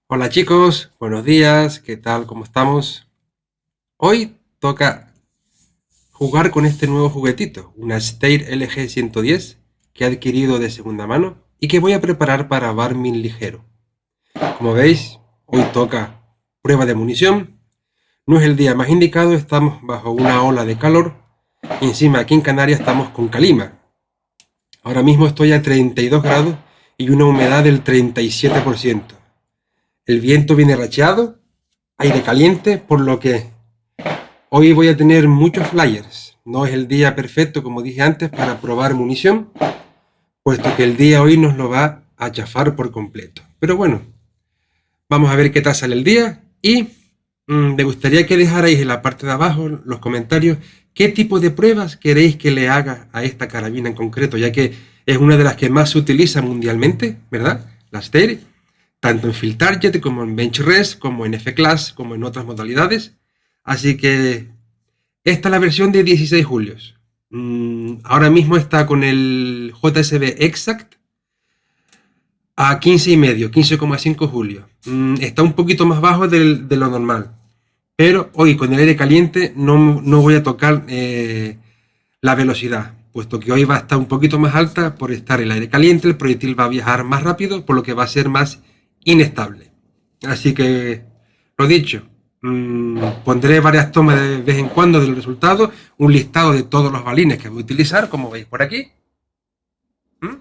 Hola chicos, buenos días, ¿qué tal? ¿Cómo estamos? Hoy toca jugar con este nuevo juguetito, una Steyr LG 110 que he adquirido de segunda mano y que voy a preparar para Barmin ligero. Como veis, hoy toca prueba de munición. No es el día más indicado, estamos bajo una ola de calor y encima aquí en Canarias estamos con calima. Ahora mismo estoy a 32 grados y una humedad del 37%. El viento viene racheado, aire caliente, por lo que hoy voy a tener muchos flyers. No es el día perfecto, como dije antes, para probar munición, puesto que el día hoy nos lo va a chafar por completo. Pero bueno, vamos a ver qué tal sale el día y me gustaría que dejarais en la parte de abajo los comentarios qué tipo de pruebas queréis que le haga a esta carabina en concreto, ya que es una de las que más se utiliza mundialmente, ¿verdad? La Steyr, tanto en Field Target como en Bench Rest, como en F-Class, como en otras modalidades. Así que esta es la versión de 16 julios. Ahora mismo está con el JSB Exact a 15,5, 15,5 julio. Está un poquito más bajo de lo normal. Pero hoy con el aire caliente no voy a tocar la velocidad, puesto que hoy va a estar un poquito más alta por estar el aire caliente, el proyectil va a viajar más rápido, por lo que va a ser más inestable. Así que, lo dicho, pondré varias tomas de vez en cuando del resultado, un listado de todos los balines que voy a utilizar, como veis por aquí. ¿Mm?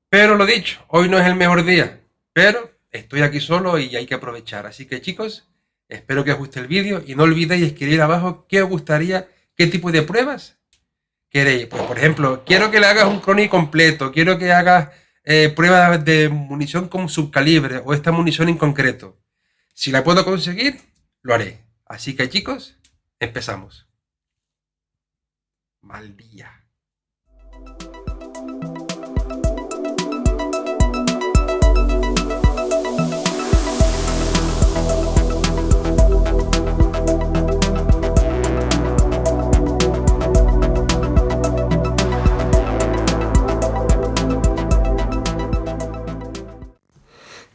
Pero lo dicho, hoy no es el mejor día, pero estoy aquí solo y hay que aprovechar. Así que chicos, espero que os guste el vídeo y no olvidéis escribir abajo qué os gustaría, qué tipo de pruebas queréis. Pues por ejemplo, quiero que le hagas un crony completo, quiero que hagas pruebas de munición con subcalibre o esta munición en concreto. Si la puedo conseguir, lo haré. Así que chicos, empezamos. Mal día.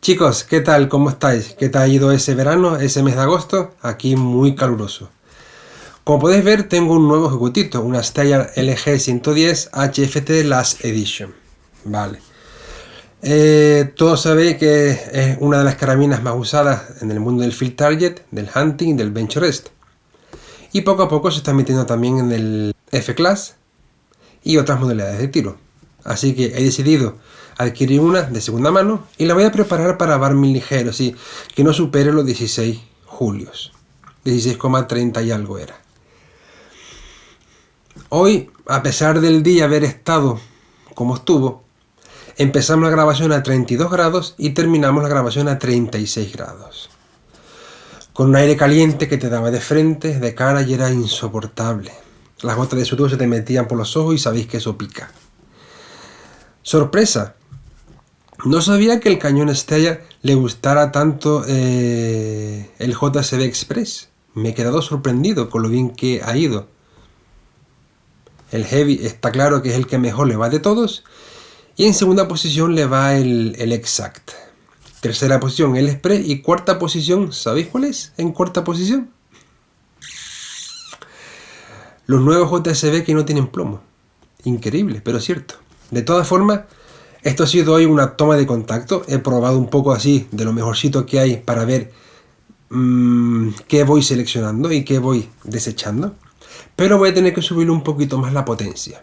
Chicos, ¿qué tal? ¿Cómo estáis? ¿Qué tal ha ido ese verano, ese mes de agosto? Aquí muy caluroso. Como podéis ver, tengo un nuevo ejecutito, una Steyr LG 110 HFT Last Edition. Vale. Todos sabéis que es una de las carabinas más usadas en el mundo del Field Target, del Hunting, del Bench Rest. Y poco a poco se está metiendo también en el F-Class y otras modalidades de tiro. Así que he decidido adquirir una de segunda mano y la voy a preparar para Barmin ligero, sí, que no supere los 16 julios. 16,30 y algo era. Hoy, a pesar del día haber estado como estuvo, empezamos la grabación a 32 grados y terminamos la grabación a 36 grados. Con un aire caliente que te daba de frente, de cara, y era insoportable. Las gotas de sudor se te metían por los ojos y sabéis que eso pica. Sorpresa, no sabía que el cañón Steyr le gustara tanto el JCB Express. Me he quedado sorprendido con lo bien que ha ido. El Heavy está claro que es el que mejor le va de todos. Y en segunda posición le va el Exact. Tercera posición el Express. Y cuarta posición, ¿sabéis cuál es? En cuarta posición, los nuevos JSB que no tienen plomo. Increíble, pero cierto. De todas formas, esto ha sido hoy una toma de contacto. He probado un poco así de lo mejorcito que hay para ver qué voy seleccionando y qué voy desechando. Pero voy a tener que subir un poquito más la potencia.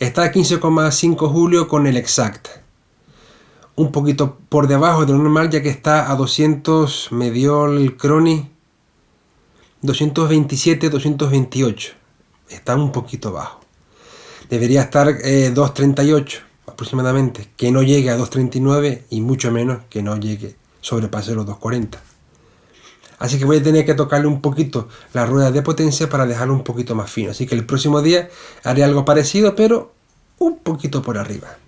Está a 15,5 julio con el Exact. Un poquito por debajo de lo normal, ya que está a 200, me dio el Crony 227, 228. Está un poquito bajo. Debería estar 238 aproximadamente, que no llegue a 239 y mucho menos que no llegue sobrepase los 240. Así que voy a tener que tocarle un poquito la rueda de potencia para dejarlo un poquito más fino. Así que el próximo día haré algo parecido, pero un poquito por arriba.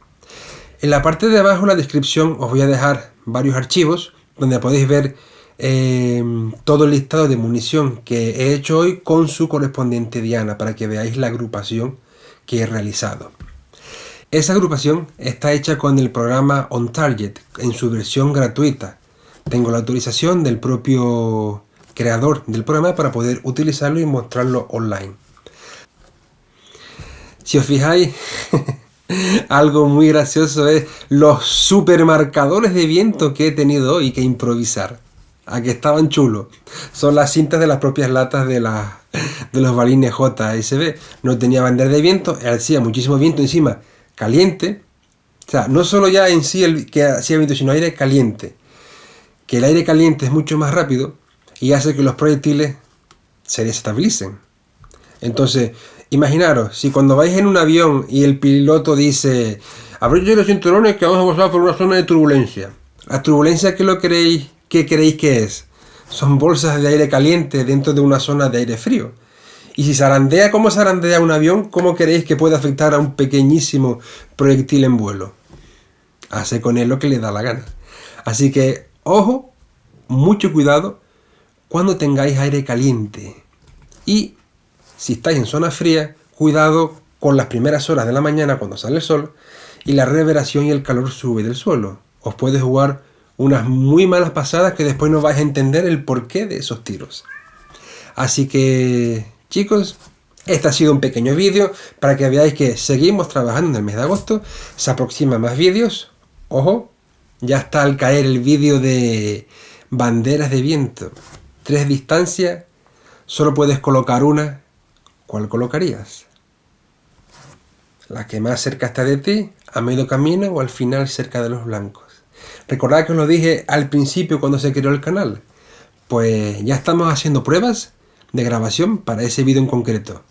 En la parte de abajo, en la descripción, os voy a dejar varios archivos donde podéis ver todo el listado de munición que he hecho hoy con su correspondiente diana, para que veáis la agrupación que he realizado. Esa agrupación está hecha con el programa OnTarget en su versión gratuita. Tengo la autorización del propio creador del programa para poder utilizarlo y mostrarlo online. Si os fijáis, algo muy gracioso es los supermarcadores de viento que he tenido hoy que improvisar. A que estaban chulos. Son las cintas de las propias latas de los balines JSB. No tenía bandera de viento, hacía muchísimo viento encima, caliente. O sea, no solo ya en sí el que hacía viento, sino aire caliente. Que el aire caliente es mucho más rápido y hace que los proyectiles se desestabilicen. Entonces, imaginaros, si cuando vais en un avión y el piloto dice, abrid los cinturones que vamos a pasar por una zona de turbulencia. La turbulencia, ¿qué creéis que es? Son bolsas de aire caliente dentro de una zona de aire frío. Y si zarandea como zarandea un avión, ¿cómo creéis que puede afectar a un pequeñísimo proyectil en vuelo? Hace con él lo que le da la gana. Así que, ojo, mucho cuidado cuando tengáis aire caliente. Y si estáis en zona fría, cuidado con las primeras horas de la mañana cuando sale el sol y la reverberación y el calor sube del suelo. Os puede jugar unas muy malas pasadas que después no vais a entender el porqué de esos tiros. Así que, chicos, este ha sido un pequeño vídeo para que veáis que seguimos trabajando en el mes de agosto. Se aproximan más vídeos. Ojo, ya está al caer el vídeo de banderas de viento. 3 distancias, solo puedes colocar una. ¿Cuál colocarías? ¿La que más cerca está de ti, a medio camino o al final cerca de los blancos? Recordad que os lo dije al principio cuando se creó el canal. Pues ya estamos haciendo pruebas de grabación para ese vídeo en concreto.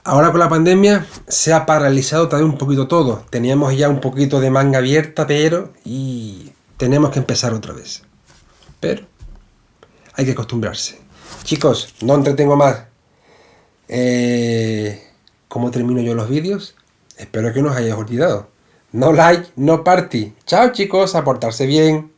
Ahora con la pandemia se ha paralizado también un poquito todo. Teníamos ya un poquito de manga abierta, pero y tenemos que empezar otra vez. Pero hay que acostumbrarse. Chicos, no entretengo más. ¿Cómo termino yo los vídeos? Espero que no os hayáis olvidado. No like, no party. Chao chicos, a portarse bien.